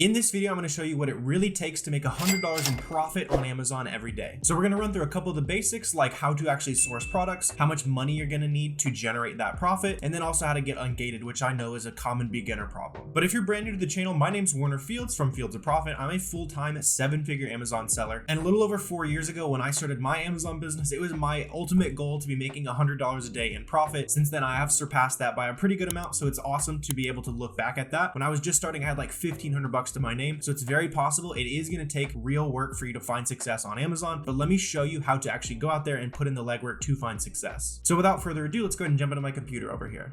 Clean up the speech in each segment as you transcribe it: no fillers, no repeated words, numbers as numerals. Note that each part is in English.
In this video, I'm going to show you what it really takes to make $100 in profit on Amazon every day. So we're going to run through a couple of the basics, like how to actually source products, how much money you're going to need to generate that profit, and then also how to get ungated, which I know is a common beginner problem. But if you're brand new to the channel, my name's Warner Fields from Fields of Profit. I'm a full-time 7-figure Amazon seller. And a little over 4 years ago, when I started my Amazon business, it was my ultimate goal to be making $100 a day in profit. Since then, I have surpassed that by a pretty good amount. So it's awesome to be able to look back at that. When I was just starting, I had like $1,500 to my name. So it's very possible it is going to take real work for you to find success on Amazon, but let me show you how to actually go out there and put in the legwork to find success. So without further ado, let's go ahead and jump into my computer over here.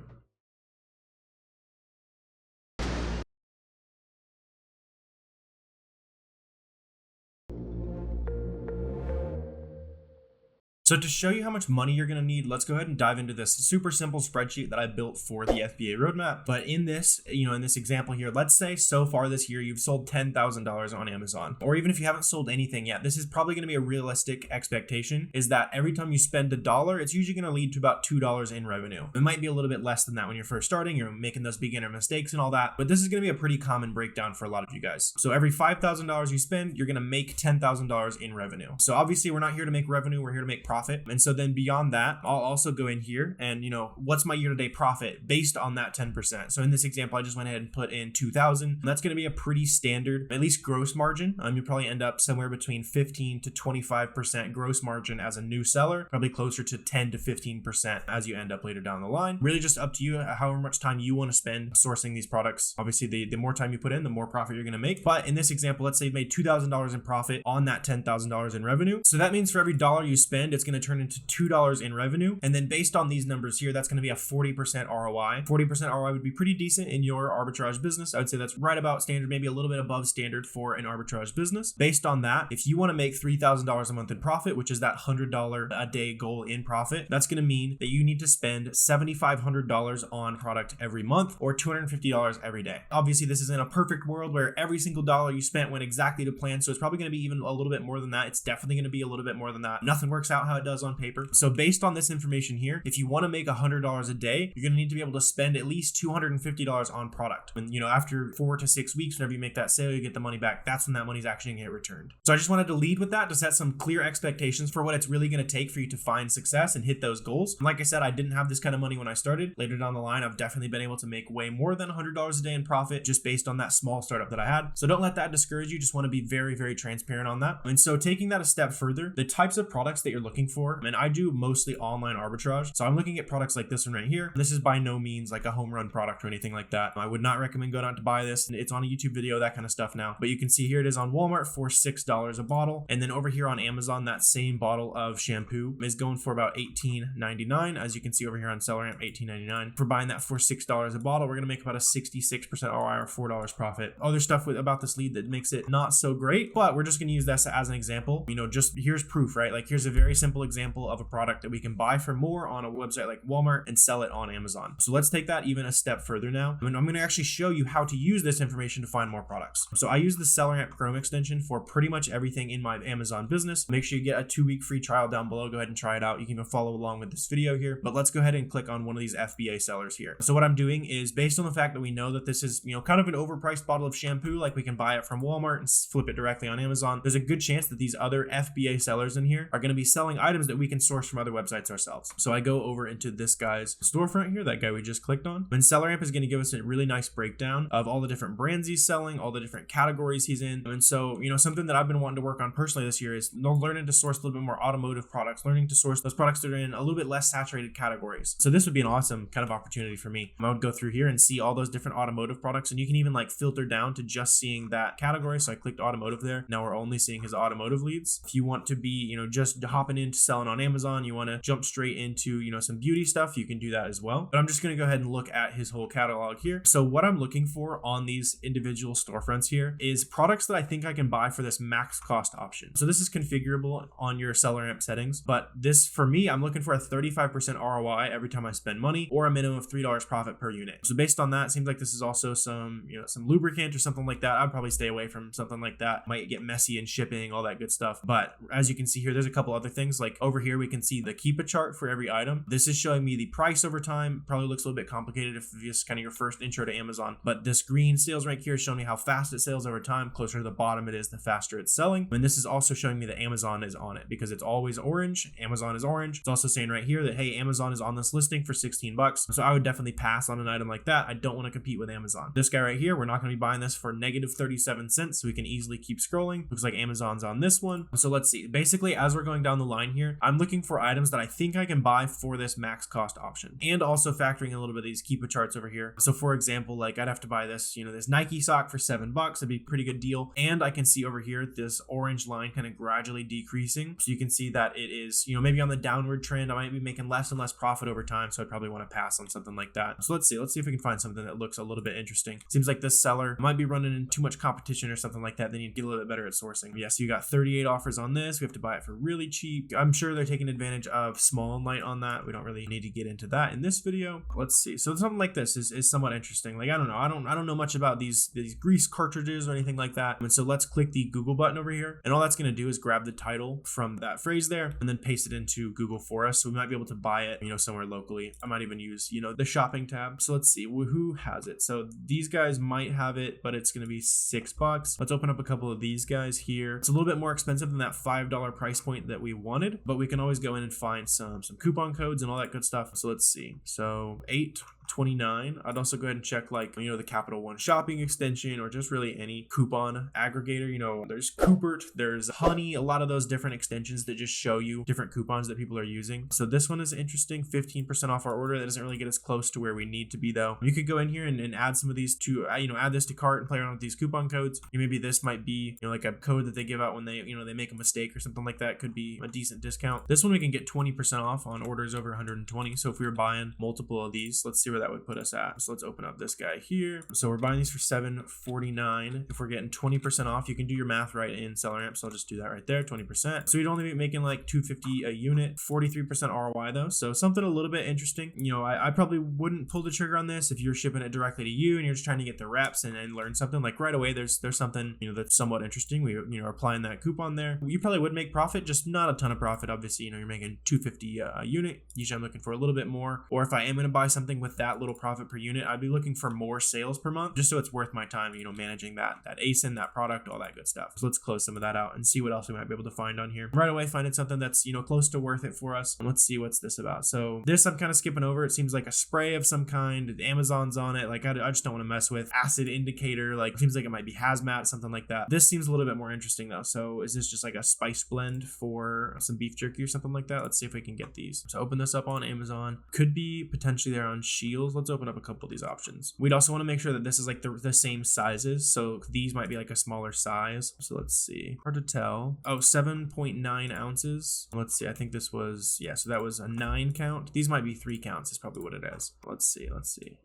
So to show you how much money you're going to need, let's go ahead and dive into this super simple spreadsheet that I built for the FBA roadmap. But in this, in this example here, let's say so far this year, you've sold $10,000 on Amazon, or even if you haven't sold anything yet, this is probably going to be a realistic expectation, is that every time you spend $1, it's usually going to lead to about $2 in revenue. It might be a little bit less than that when you're first starting, you're making those beginner mistakes and all that, but this is going to be a pretty common breakdown for a lot of you guys. So every $5,000 you spend, you're going to make $10,000 in revenue. So obviously we're not here to make revenue, we're here to make profit. And so then beyond that, I'll also go in here and, what's my year-to-date profit based on that 10%. So in this example, I just went ahead and put in 2,000. That's going to be a pretty standard, at least gross margin. You probably end up somewhere between 15 to 25% gross margin as a new seller, probably closer to 10 to 15% as you end up later down the line. Really just up to you, however much time you want to spend sourcing these products. Obviously, the more time you put in, the more profit you're going to make. But in this example, let's say you made $2,000 in profit on that $10,000 in revenue. So that means for every dollar you spend, it's going to turn into $2 in revenue. And then based on these numbers here, that's going to be a 40% ROI. 40% ROI would be pretty decent in your arbitrage business. I would say that's right about standard, maybe a little bit above standard for an arbitrage business. Based on that, if you want to make $3,000 a month in profit, which is that $100 a day goal in profit, that's going to mean that you need to spend $7,500 on product every month or $250 every day. Obviously, this is in a perfect world where every single dollar you spent went exactly to plan. So it's probably going to be even a little bit more than that. It's definitely going to be a little bit more than that. Nothing works out how it does on paper. So based on this information here, if you want to make $100 a day, you're going to need to be able to spend at least $250 on product. And after 4 to 6 weeks, whenever you make that sale, you get the money back. That's when that money's actually going to get returned. So I just wanted to lead with that to set some clear expectations for what it's really going to take for you to find success and hit those goals. And like I said, I didn't have this kind of money when I started. Later down the line, I've definitely been able to make way more than $100 a day in profit just based on that small startup that I had. So don't let that discourage you. Just want to be very, very transparent on that. And so taking that a step further, the types of products that you're looking for, and I do mostly online arbitrage. So I'm looking at products like this one right here. This is by no means like a home run product or anything like that. I would not recommend going out to buy this. It's on a YouTube video, that kind of stuff now. But you can see here it is on Walmart for $6 a bottle. And then over here on Amazon, that same bottle of shampoo is going for about $18.99. As you can see over here on SellerAmp, $18.99. For buying that for $6 a bottle, we're going to make about a 66% ROI or $4 profit. Other stuff about this lead that makes it not so great, but we're just going to use this as an example. Just here's proof, right? Like here's a very simple example of a product that we can buy for more on a website like Walmart and sell it on Amazon. So let's take that even a step further now. And I'm going to actually show you how to use this information to find more products. So I use the SellerAmp Chrome extension for pretty much everything in my Amazon business. Make sure you get a 2-week free trial down below. Go ahead and try it out. You can even follow along with this video here, but let's go ahead and click on one of these FBA sellers here. So what I'm doing is based on the fact that we know that this is, kind of an overpriced bottle of shampoo, like we can buy it from Walmart and flip it directly on Amazon. There's a good chance that these other FBA sellers in here are going to be selling items that we can source from other websites ourselves. So I go over into this guy's storefront here, that guy we just clicked on. And SellerAmp is going to give us a really nice breakdown of all the different brands he's selling, all the different categories he's in. And so, something that I've been wanting to work on personally this year is learning to source a little bit more automotive products, learning to source those products that are in a little bit less saturated categories. So this would be an awesome kind of opportunity for me. I would go through here and see all those different automotive products, and you can even like filter down to just seeing that category. So I clicked automotive there. Now we're only seeing his automotive leads. If you want to be, just hopping into selling on Amazon, you want to jump straight into, some beauty stuff, you can do that as well. But I'm just going to go ahead and look at his whole catalog here. So what I'm looking for on these individual storefronts here is products that I think I can buy for this max cost option. So this is configurable on your SellerAmp settings, but this for me, I'm looking for a 35% ROI every time I spend money or a minimum of $3 profit per unit. So based on that, it seems like this is also some, some lubricant or something like that. I'd probably stay away from something like that. Might get messy in shipping, all that good stuff. But as you can see here, there's a couple other things things. Like over here, we can see the keep a chart for every item. This is showing me the price over time. Probably looks a little bit complicated if this is kind of your first intro to Amazon, but this green sales rank here is showing me how fast it sells over time. Closer to the bottom it is, the faster it's selling. And this is also showing me that Amazon is on it because it's always orange. Amazon is orange. It's also saying right here that, hey, Amazon is on this listing for 16 bucks. So I would definitely pass on an item like that. I don't want to compete with Amazon. This guy right here, we're not going to be buying this for negative 37 cents. So we can easily keep scrolling. Looks like Amazon's on this one. So let's see. Basically, as we're going down the line here, I'm looking for items that I think I can buy for this max cost option, and also factoring in a little bit of these keep a charts over here. So for example, like I'd have to buy this, this Nike sock for $7. That'd be a pretty good deal. And I can see over here this orange line kind of gradually decreasing. So you can see that it is, maybe on the downward trend. I might be making less and less profit over time. So I'd probably want to pass on something like that. So let's see if we can find something that looks a little bit interesting. Seems like this seller might be running into too much competition or something like that. They need to get a little bit better at sourcing. Yeah, so you got 38 offers on this. We have to buy it for really cheap. I'm sure they're taking advantage of small and light on that. We don't really need to get into that in this video. Let's see. So something like this is somewhat interesting. Like, I don't know. I don't know much about these grease cartridges or anything like that. And so let's click the Google button over here. And all that's going to do is grab the title from that phrase there and then paste it into Google for us. So we might be able to buy it, somewhere locally. I might even use, the shopping tab. So let's see who has it. So these guys might have it, but it's going to be $6. Let's open up a couple of these guys here. It's a little bit more expensive than that $5 price point that we wanted, but we can always go in and find some coupon codes and all that good stuff. So let's see. So 8.29. I'd also go ahead and check the Capital One shopping extension or just really any coupon aggregator. There's Coopert, there's Honey, a lot of those different extensions that just show you different coupons that people are using. So this one is interesting, 15% off our order. That doesn't really get us close to where we need to be though. You could go in here and add some of these to, add this to cart and play around with these coupon codes. Maybe this might be, like a code that they give out when they, they make a mistake or something like that. Could be a decent discount. This one we can get 20% off on orders over 120. So if we were buying multiple of these, let's see where that would put us at. So let's open up this guy here. So we're buying these for $7.49. If we're getting 20% off, you can do your math right in SellerAmp. So I'll just do that right there, 20%. So we'd only be making like $2.50 a unit, 43% ROI though. So something a little bit interesting. I probably wouldn't pull the trigger on this if you're shipping it directly to you and you're just trying to get the reps and learn something. Like right away, there's something, that's somewhat interesting. We, are applying that coupon there. You probably would make profit, just not a ton of profit. Obviously, you're making $2.50 a unit. Usually I'm looking for a little bit more, or if I am going to buy something with that little profit per unit, I'd be looking for more sales per month, just so it's worth my time, managing that ASIN, that product, all that good stuff. So let's close some of that out and see what else we might be able to find on here. Right away, finding something that's, close to worth it for us. And let's see what's this about. So this I'm kind of skipping over. It seems like a spray of some kind. Amazon's on it. Like I just don't want to mess with acid indicator. Like it seems like it might be hazmat, something like that. This seems a little bit more interesting though. So is this just like a spice blend for some beef jerky or something like that? Let's see if we can get these. So open this up on Amazon. Could be potentially there on Shields. Let's open up a couple of these options. We'd also want to make sure that this is like the same sizes. So these might be like a smaller size. So let's see. Hard to tell. Oh, 7.9 ounces. Let's see. I think this was, so that was a 9 count. These might be 3 counts is probably what it is. Let's see.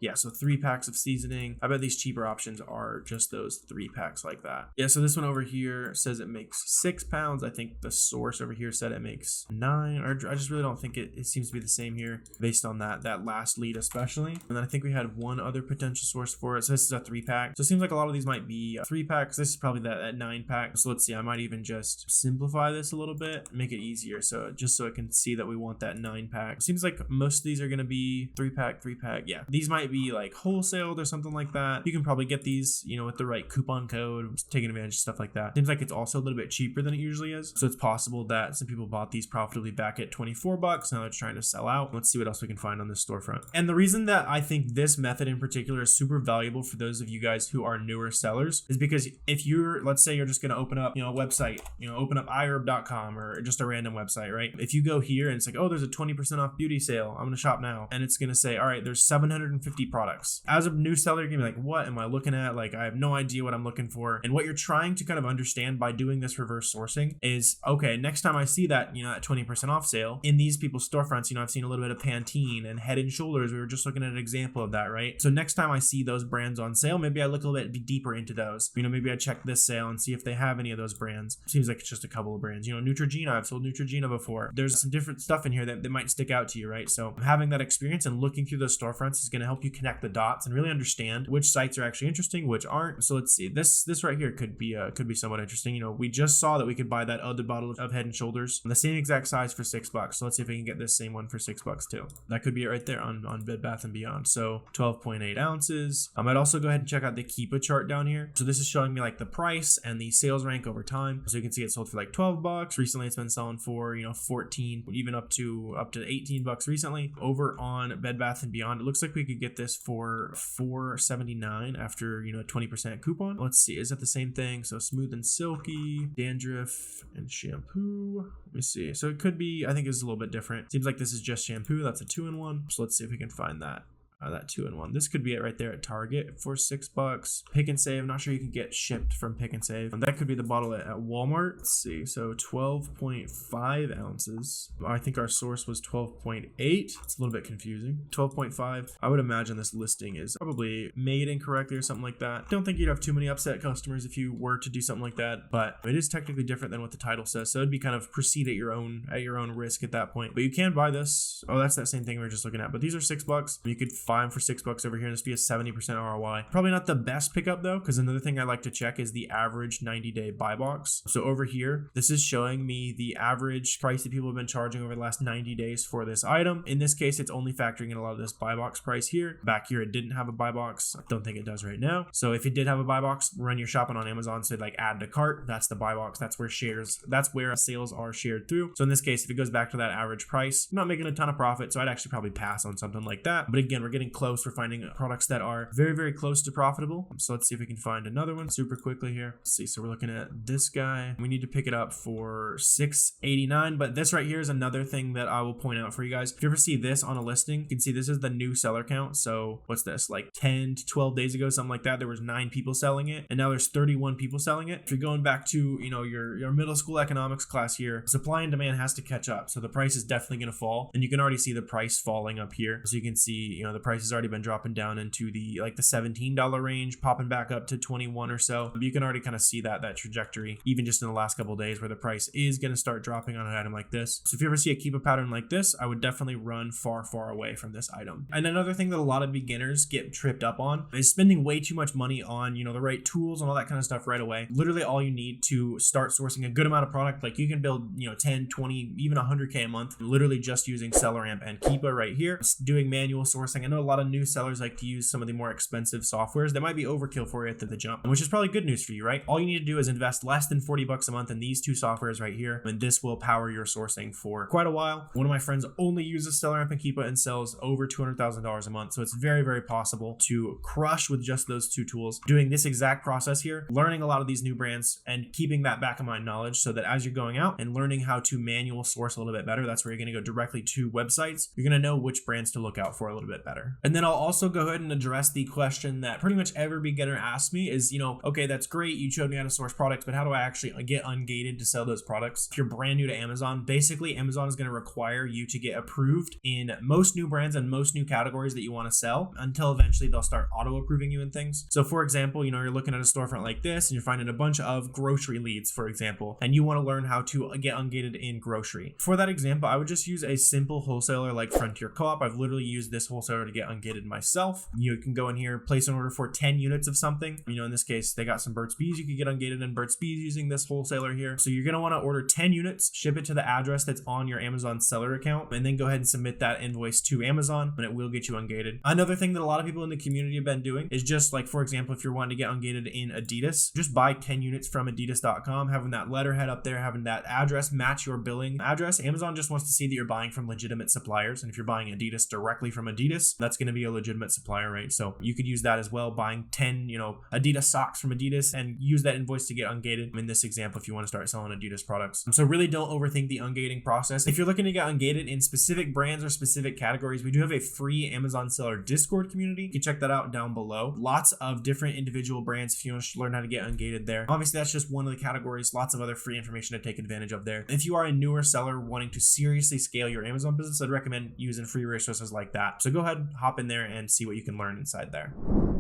Yeah, so 3 packs of seasoning. I bet these cheaper options are just those 3 packs like that. Yeah, so this one over here says it makes 6 pounds. I think the source over here said it makes 9, or I just really don't think it seems to be the same here based on that last lead especially. And then I think we had one other potential source for it. So this is a 3 pack. So it seems like a lot of these might be 3 packs. This is probably that 9 pack. So let's see. I might even just simplify this a little bit, make it easier. So just so I can see that we want that 9 pack. It seems like most of these are going to be 3 pack. Yeah, these might be like wholesaled or something like that. You can probably get these, with the right coupon code, taking advantage of stuff like that. Seems like it's also a little bit cheaper than it usually is. So it's possible that some people bought these profitably back at $24. Now they're trying to sell out. Let's see what else we can find on this storefront. And the reason that I think this method in particular is super valuable for those of you guys who are newer sellers is because if let's say you're just going to open up, a website, open up iherb.com or just a random website, right? If you go here and it's like, oh, there's a 20% off beauty sale. I'm going to shop now. And it's going to say, all right, there's 750 products. As a new seller, you're going to be like, what am I looking at? Like, I have no idea what I'm looking for. And what you're trying to kind of understand by doing this reverse sourcing is, okay, next time I see that, that 20% off sale in these people's storefronts, I've seen a little bit of Pantene and Head and Shoulders. We were just looking at an example of that, right? So next time I see those brands on sale, maybe I look a little bit deeper into those. Maybe I check this sale and see if they have any of those brands. Seems like it's just a couple of brands. Neutrogena, I've sold Neutrogena before. There's some different stuff in here that might stick out to you, right? So having that experience and looking through those storefronts is going to help you connect the dots and really understand which sites are actually interesting, which aren't. So let's see, this right here could be somewhat interesting. We just saw that we could buy that other bottle of Head and Shoulders, the same exact size for $6. So let's see if we can get this same one for $6 too. That could be it right there on Bed Bath & Beyond. So 12.8 ounces. I might also go ahead and check out the Keepa chart down here. So this is showing me like the price and the sales rank over time. So you can see it sold for like $12. Recently it's been selling for 14, even up to $18 recently. Over on Bed Bath & Beyond, it looks like we could get this for $4.79 after a 20% coupon. Let's see, is that the same thing? So Smooth and Silky, dandruff and shampoo. Let me see. So it could be, I think it's a little bit different. Seems like this is just shampoo. That's a 2-in-1. So let's see if we can find that. That 2-in-1. This could be it right there at Target for $6. Pick and Save. Not sure you can get shipped from Pick and Save. That could be the bottle at Walmart. Let's see. So 12.5 ounces. I think our source was 12.8. It's a little bit confusing. 12.5. I would imagine this listing is probably made incorrectly or something like that. Don't think you'd have too many upset customers if you were to do something like that, but it is technically different than what the title says. So it'd be kind of proceed at your own risk at that point. But you can buy this. Oh, that's that same thing we were just looking at. But these are $6. You could buy them for $6 over here, and this be a 70% ROI. Probably not the best pickup though, because another thing I like to check is the average 90-day buy box. So over here, this is showing me the average price that people have been charging over the last 90 days for this item. In this case, it's only factoring in a lot of this buy box price here. Back here, it didn't have a buy box. I don't think it does right now. So if it did have a buy box, run your shopping on Amazon, say like add to cart, that's the buy box. That's where sales are shared through. So in this case, if it goes back to that average price, I'm not making a ton of profit, so I'd actually probably pass on something like that. But again, we're getting close. We're finding products that are very, very close to profitable. So let's see if we can find another one super quickly here. Let's see. So we're looking at this guy. We need to pick it up for $6.89. But this right here is another thing that I will point out for you guys. If you ever see this on a listing, you can see this is the new seller count. So what's this? Like 10 to 12 days ago, something like that, there was 9 people selling it. And now there's 31 people selling it. If you're going back to, your middle school economics class here, supply and demand has to catch up. So the price is definitely going to fall. And you can already see the price falling up here. So you can see, the price has already been dropping down into the $17 range, popping back up to 21 or so. You can already kind of see that trajectory, even just in the last couple of days, where the price is going to start dropping on an item like this. So if you ever see a Keepa pattern like this, I would definitely run far, far away from this item. And another thing that a lot of beginners get tripped up on is spending way too much money on, the right tools and all that kind of stuff right away. Literally all you need to start sourcing a good amount of product, like you can build, 10, 20, even 100K a month, literally just using SellerAmp and Keepa right here, doing manual sourcing. I know a lot of new sellers like to use some of the more expensive softwares that might be overkill for you at the jump, which is probably good news for you, right? All you need to do is invest less than $40 a month in these two softwares right here, and this will power your sourcing for quite a while. One of my friends only uses SellerAmp and Keepa and sells over $200,000 a month. So it's very, very possible to crush with just those two tools, doing this exact process here, learning a lot of these new brands and keeping that back of mind knowledge so that as you're going out and learning how to manual source a little bit better, that's where you're going to go directly to websites. You're going to know which brands to look out for a little bit better. And then I'll also go ahead and address the question that pretty much every beginner asks me is, okay, that's great. You showed me how to source products, but how do I actually get ungated to sell those products? If you're brand new to Amazon, basically Amazon is going to require you to get approved in most new brands and most new categories that you want to sell until eventually they'll start auto approving you in things. So for example, you're looking at a storefront like this and you're finding a bunch of grocery leads, for example, and you want to learn how to get ungated in grocery. For that example, I would just use a simple wholesaler like Frontier Co-op. I've literally used this wholesaler to get ungated myself. You can go in here, place an order for 10 units of something. In this case, they got some Burt's Bees. You could get ungated in Burt's Bees using this wholesaler here. So you're going to want to order 10 units, ship it to the address that's on your Amazon seller account, and then go ahead and submit that invoice to Amazon, and it will get you ungated. Another thing that a lot of people in the community have been doing is just like, for example, if you're wanting to get ungated in Adidas, just buy 10 units from Adidas.com, having that letterhead up there, having that address match your billing address. Amazon just wants to see that you're buying from legitimate suppliers. And if you're buying Adidas directly from Adidas, that's going to be a legitimate supplier, right? So you could use that as well, buying 10, Adidas socks from Adidas and use that invoice to get ungated. In this example, if you want to start selling Adidas products. So really don't overthink the ungating process. If you're looking to get ungated in specific brands or specific categories, we do have a free Amazon seller Discord community. You can check that out down below. Lots of different individual brands if you want to learn how to get ungated there. Obviously, that's just one of the categories. Lots of other free information to take advantage of there. If you are a newer seller wanting to seriously scale your Amazon business, I'd recommend using free resources like that. So go ahead, hop in there and see what you can learn inside there.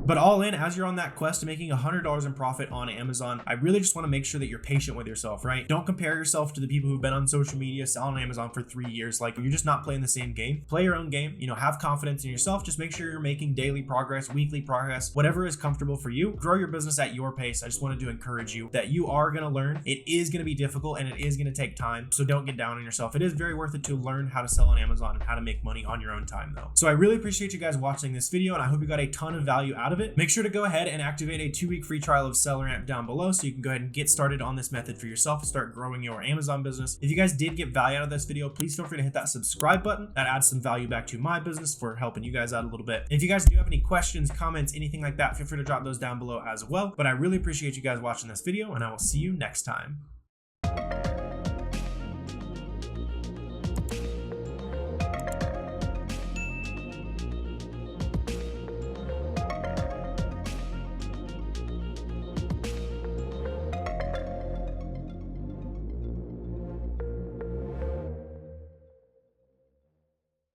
But all in, as you're on that quest to making $100 in profit on Amazon, I really just want to make sure that you're patient with yourself, right? Don't compare yourself to the people who've been on social media selling on Amazon for 3 years. Like, you're just not playing the same game. Play your own game, you know, have confidence in yourself. Just make sure you're making daily progress, weekly progress, whatever is comfortable for you. Grow your business at your pace. I just wanted to encourage you that you are going to learn. It is going to be difficult and it is going to take time. So don't get down on yourself. It is very worth it to learn how to sell on Amazon and how to make money on your own time though. So I really appreciate you guys watching this video and I hope you got a ton of value out of it. Make sure to go ahead and activate a 2-week free trial of SellerAmp down below so you can go ahead and get started on this method for yourself and start growing your Amazon business. If you guys did get value out of this video, please feel free to hit that subscribe button. That adds some value back to my business for helping you guys out a little bit. If you guys do have any questions, comments, anything like that, feel free to drop those down below as well. But I really appreciate you guys watching this video and I will see you next time.